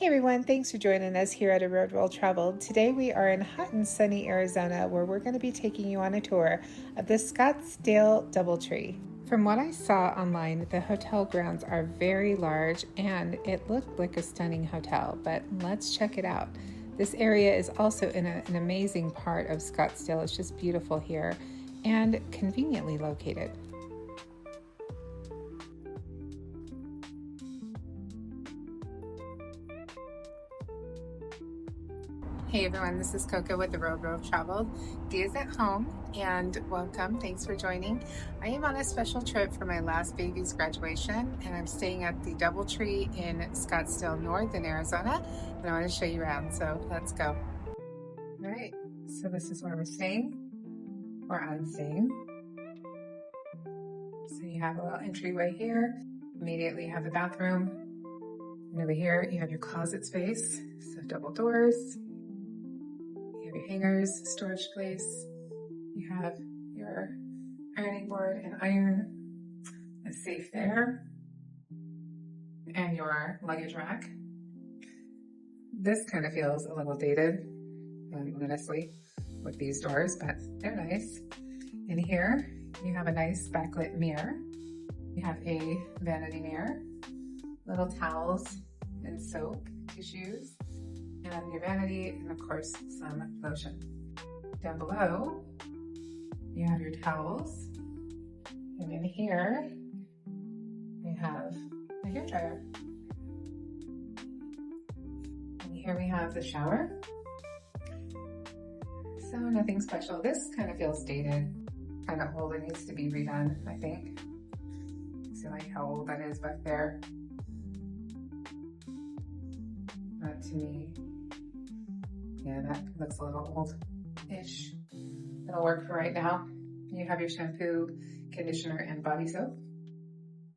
Hey everyone, thanks for joining us here at A Road Well Traveled. Today we are in hot and sunny Arizona where we're going to be taking you on a tour of the Scottsdale DoubleTree. From what I saw online, the hotel grounds are very large and it looked like a stunning hotel, but let's check it out. This area is also in an amazing part of Scottsdale. It's just beautiful here and conveniently located. Hey everyone, this is Coco with The Road Well Traveled. Dee is at home and welcome. Thanks for joining. I am on a special trip for my last baby's graduation and I'm staying at the DoubleTree in Scottsdale North in Arizona and I want to show you around, so let's go. All right, so this is where we're staying, or I'm staying. So you have a little entryway here. Immediately you have the bathroom. And over here you have your closet space, so double doors. Your hangers, storage place. You have your ironing board and iron, a safe there, and your luggage rack. This kind of feels a little dated, honestly, with these doors, but they're nice. In here, you have a nice backlit mirror. You have a vanity mirror, little towels and soap, tissues, and your vanity, and of course, some lotion. Down below, you have your towels. And in here, we have a hairdryer. And here we have the shower. So nothing special. This kind of feels dated, kind of old. It needs to be redone, I think. See like how old that is back there. Not to me. Yeah, that looks a little old-ish. It'll work for right now. You have your shampoo, conditioner, and body soap.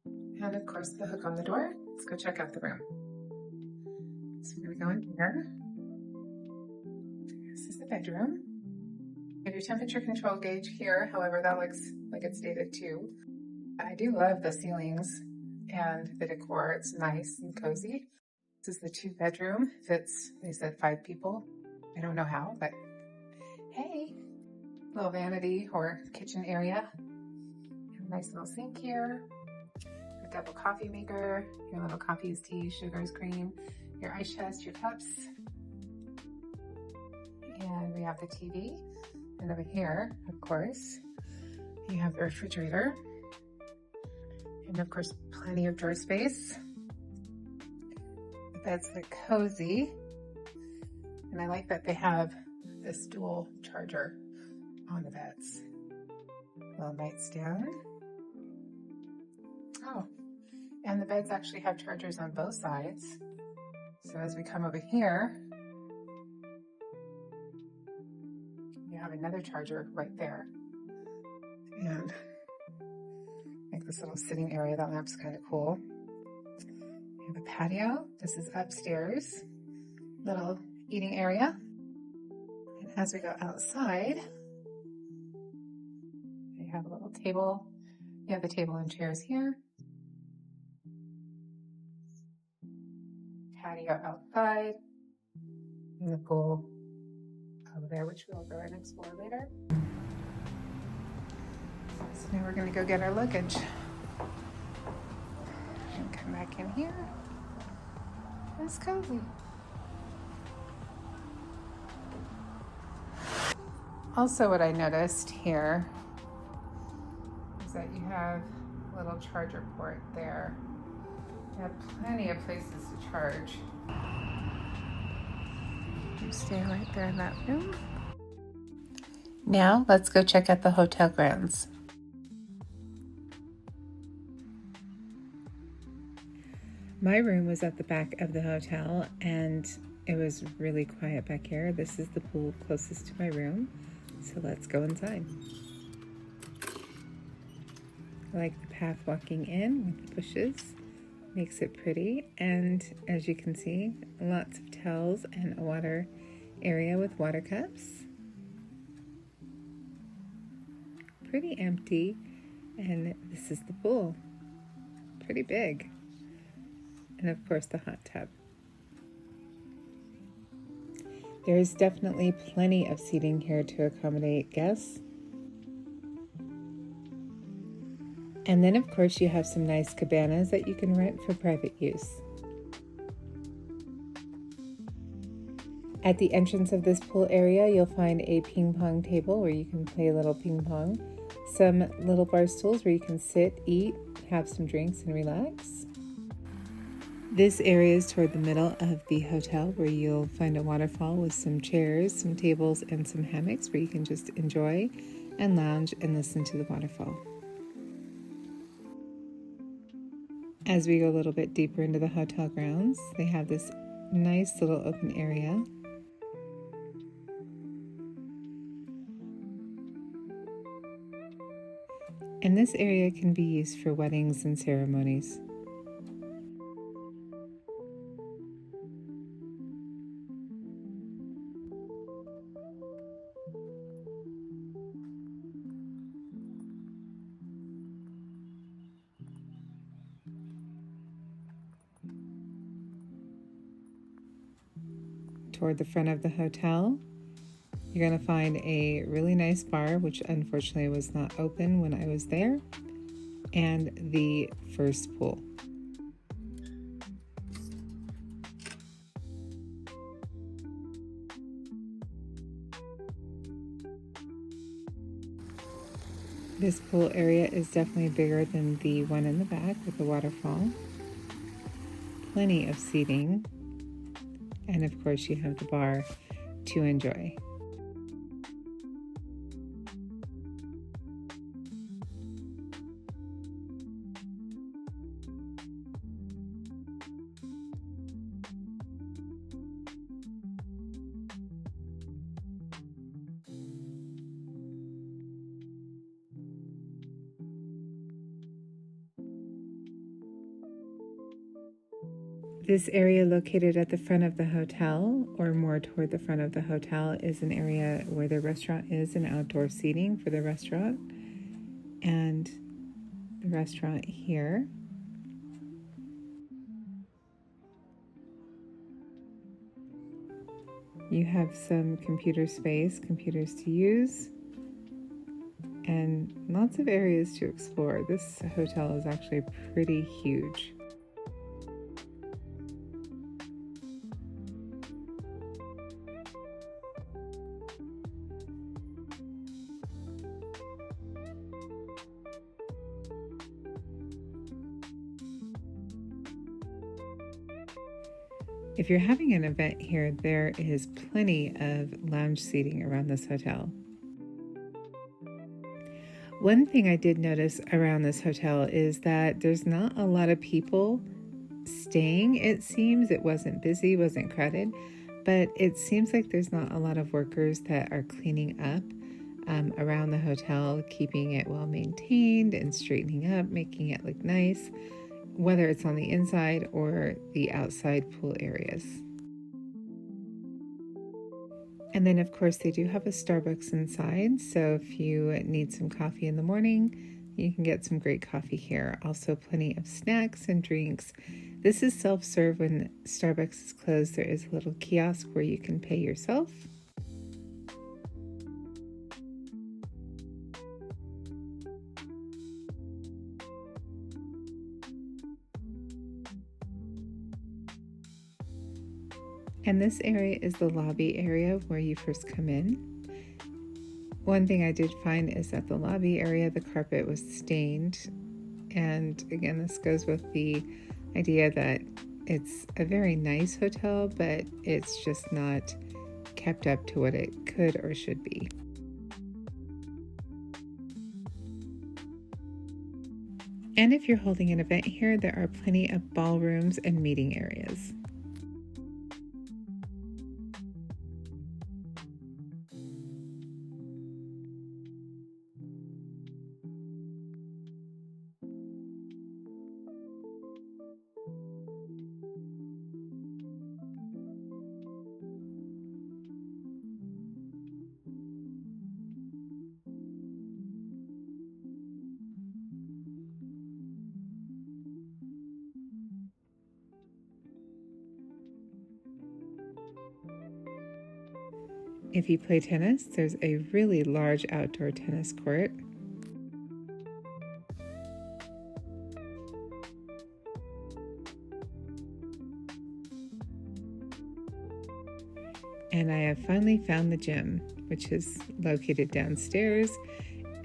And of course, the hook on the door. Let's go check out the room. So we're gonna go in here. This is the bedroom. You have your temperature control gauge here. However, that looks like it's dated too. I do love the ceilings and the decor. It's nice and cozy. This is the 2-bedroom. Fits, they said 5 people. I don't know how, but hey, little vanity or kitchen area. A nice little sink here, a double coffee maker, your little coffees, tea, sugars, cream, your ice chest, your cups. And we have the TV. And over here, of course, you have the refrigerator. And of course, plenty of drawer space. The beds look cozy. And I like that they have this dual charger on the beds. Little nightstand. Oh, and the beds actually have chargers on both sides. So as we come over here, you have another charger right there. And like this little sitting area, that lamp's kind of cool. You have a patio. This is upstairs. Little eating area. And as we go outside, you have a little table. You have the table and chairs here. Patio outside. And the pool over there, which we'll go and explore later. So now we're going to go get our luggage. And come back in here. It's cozy. Also, what I noticed here is that you have a little charger port there. You have plenty of places to charge. You stay right there in that room. Now, let's go check out the hotel grounds. My room was at the back of the hotel and it was really quiet back here. This is the pool closest to my room. So let's go inside. I like the path walking in with the bushes. Makes it pretty. And as you can see, lots of towels and a water area with water cups. Pretty empty. And this is the pool. Pretty big. And of course the hot tub. There's definitely plenty of seating here to accommodate guests. And then of course you have some nice cabanas that you can rent for private use. At the entrance of this pool area, you'll find a ping pong table where you can play a little ping pong, some little bar stools where you can sit, eat, have some drinks, and relax. This area is toward the middle of the hotel where you'll find a waterfall with some chairs, some tables, and some hammocks where you can just enjoy and lounge and listen to the waterfall. As we go a little bit deeper into the hotel grounds, they have this nice little open area. And this area can be used for weddings and ceremonies. Toward the front of the hotel, you're going to find a really nice bar, which unfortunately was not open when I was there, and the first pool. This pool area is definitely bigger than the one in the back with the waterfall. Plenty of seating, and of course you have the bar to enjoy. This area located at the front of the hotel, or more toward the front of the hotel, is an area where the restaurant is, and outdoor seating for the restaurant. And the restaurant here. You have some computer space, computers to use, and lots of areas to explore. This hotel is actually pretty huge. If you're having an event here, there is plenty of lounge seating around this hotel. One thing I did notice around this hotel is that there's not a lot of people staying, it seems. It wasn't busy, wasn't crowded, but it seems like there's not a lot of workers that are cleaning up around the hotel, keeping it well maintained and straightening up, making it look nice, whether it's on the inside or the outside pool areas. And then of course they do have a Starbucks inside, so if you need some coffee in the morning, you can get some great coffee here. Also plenty of snacks and drinks. This is self-serve. When Starbucks is closed, there is a little kiosk where you can pay yourself. And this area is the lobby area where you first come in. One thing I did find is that the lobby area, the carpet was stained. And again, this goes with the idea that it's a very nice hotel, but it's just not kept up to what it could or should be. And if you're holding an event here, there are plenty of ballrooms and meeting areas. If you play tennis, there's a really large outdoor tennis court. And I have finally found the gym, which is located downstairs.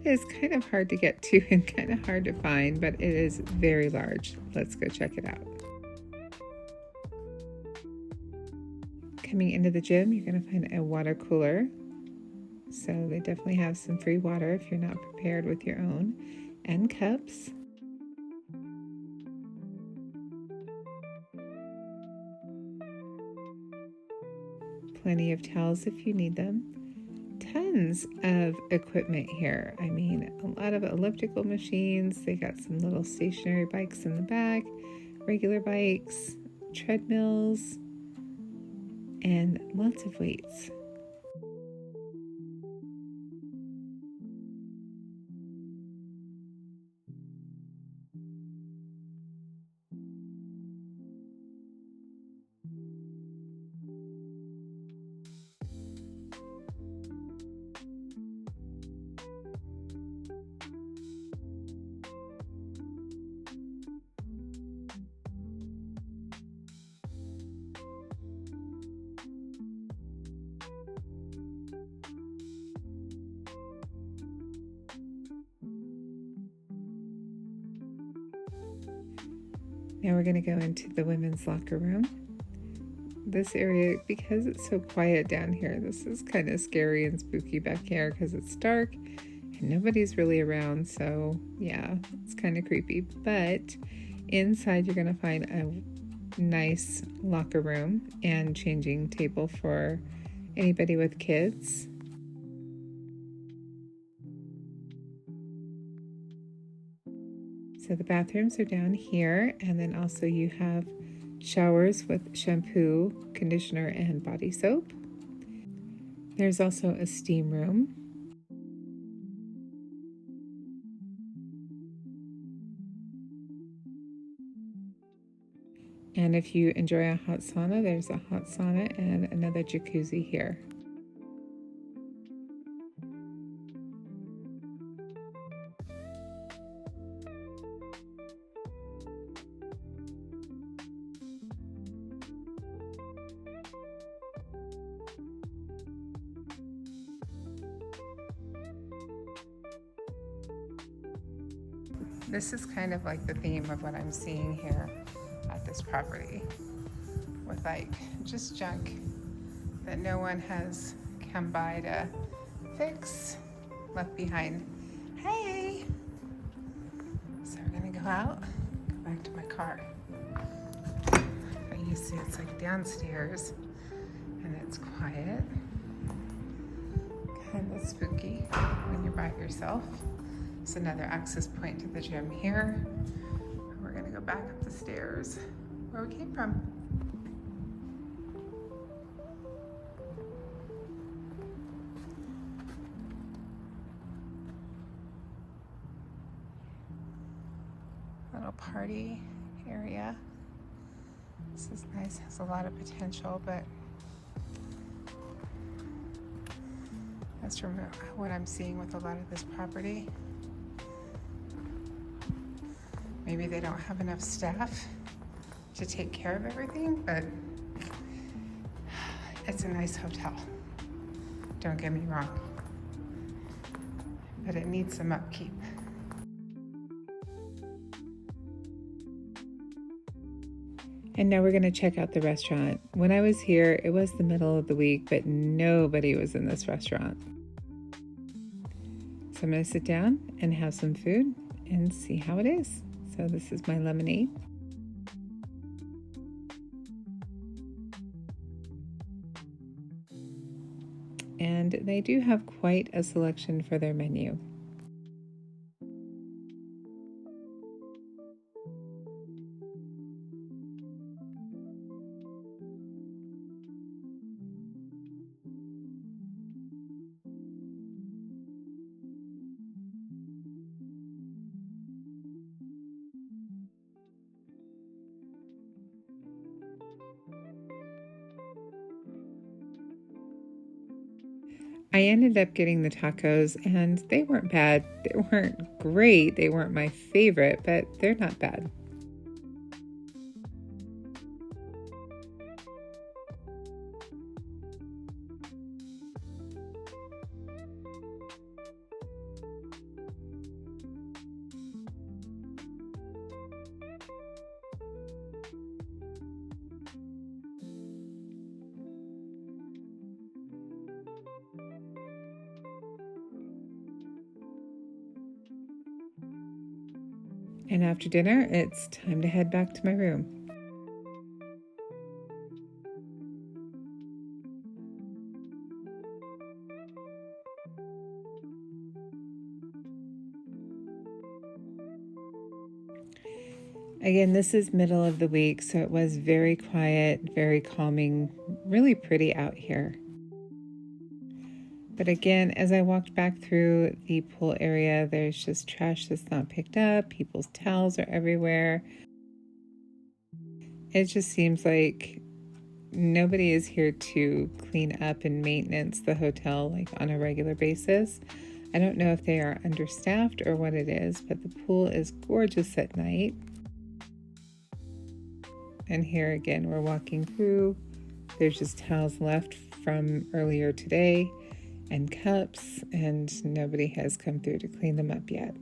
It is kind of hard to get to and kind of hard to find, but it is very large. Let's go check it out. Coming into the gym, you're going to find a water cooler. So they definitely have some free water if you're not prepared with your own, and cups. Plenty of towels if you need them. Tons of equipment here. I mean, a lot of elliptical machines. They got some little stationary bikes in the back, regular bikes, treadmills, and lots of weights. Now we're going to go into the women's locker room. This area, because it's so quiet down here, this is kind of scary and spooky back here because it's dark and nobody's really around. So yeah, it's kind of creepy. But inside you're going to find a nice locker room and changing table for anybody with kids. So the bathrooms are down here, and then also you have showers with shampoo, conditioner, and body soap. There's also a steam room. And if you enjoy a hot sauna, there's a hot sauna and another jacuzzi here. This is kind of like the theme of what I'm seeing here at this property, with like just junk that no one has come by to fix, left behind. Hey! So we're gonna go out, go back to my car. But you see it's like downstairs and it's quiet, kind of spooky when you're by yourself. It's another access point to the gym here. We're gonna go back up the stairs where we came from. Little party area. This is nice, has a lot of potential, but that's from what I'm seeing with a lot of this property. Maybe they don't have enough staff to take care of everything, but it's a nice hotel. Don't get me wrong, but it needs some upkeep. And now we're going to check out the restaurant. When I was here, it was the middle of the week, but nobody was in this restaurant. So I'm going to sit down and have some food and see how it is. So this is my lemonade. And they do have quite a selection for their menu. I ended up getting the tacos, and they weren't bad. They weren't great. They weren't my favorite, but they're not bad. And after dinner, it's time to head back to my room. Again, this is middle of the week, so it was very quiet, very calming, really pretty out here. But again, as I walked back through the pool area, there's just trash that's not picked up. People's towels are everywhere. It just seems like nobody is here to clean up and maintenance the hotel like on a regular basis. I don't know if they are understaffed or what it is, but the pool is gorgeous at night. And here again, we're walking through. There's just towels left from earlier today and cups, and nobody has come through to clean them up yet.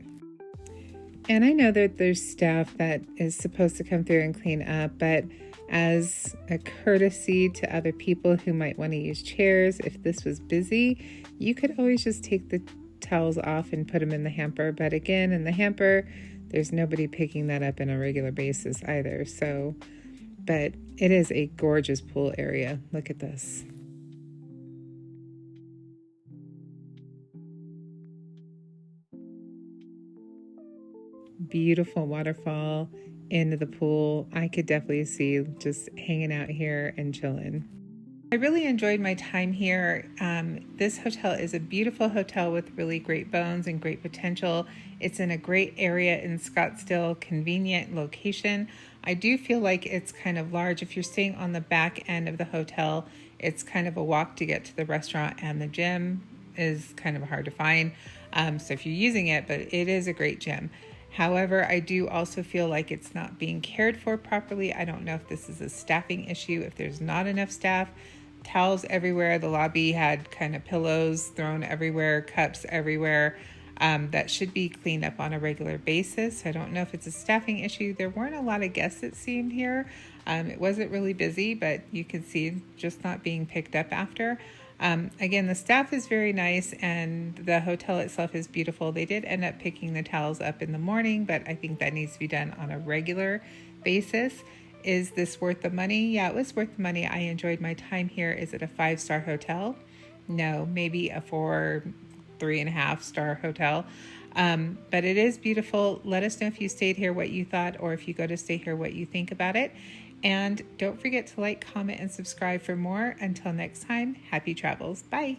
And I know that there's staff that is supposed to come through and clean up, but as a courtesy to other people who might want to use chairs, if this was busy, you could always just take the towels off and put them in the hamper. But again, in the hamper, there's nobody picking that up on a regular basis either. But it is a gorgeous pool area. Look at this. Beautiful waterfall into the pool. I could definitely see just hanging out here and chilling. I really enjoyed my time here. This hotel is a beautiful hotel with really great bones and great potential. It's in a great area in Scottsdale, convenient location. I do feel like it's kind of large. If you're staying on the back end of the hotel, it's kind of a walk to get to the restaurant, and the gym is kind of hard to find. So if you're using it, but it is a great gym. However, I do also feel like it's not being cared for properly. I don't know if this is a staffing issue, if there's not enough staff. Towels everywhere. The lobby had kind of pillows thrown everywhere, cups everywhere. That should be cleaned up on a regular basis. I don't know if it's a staffing issue. There weren't a lot of guests, it seemed, here. It wasn't really busy, but you could see just not being picked up after. Again, the staff is very nice, and the hotel itself is beautiful. They did end up picking the towels up in the morning, but I think that needs to be done on a regular basis. Is this worth the money? Yeah, it was worth the money. I enjoyed my time here. Is it a 5-star hotel? No, maybe a 3.5-star hotel. But it is beautiful. Let us know if you stayed here, what you thought, or if you go to stay here, what you think about it. And don't forget to like, comment, and subscribe for more. Until next time, happy travels. Bye.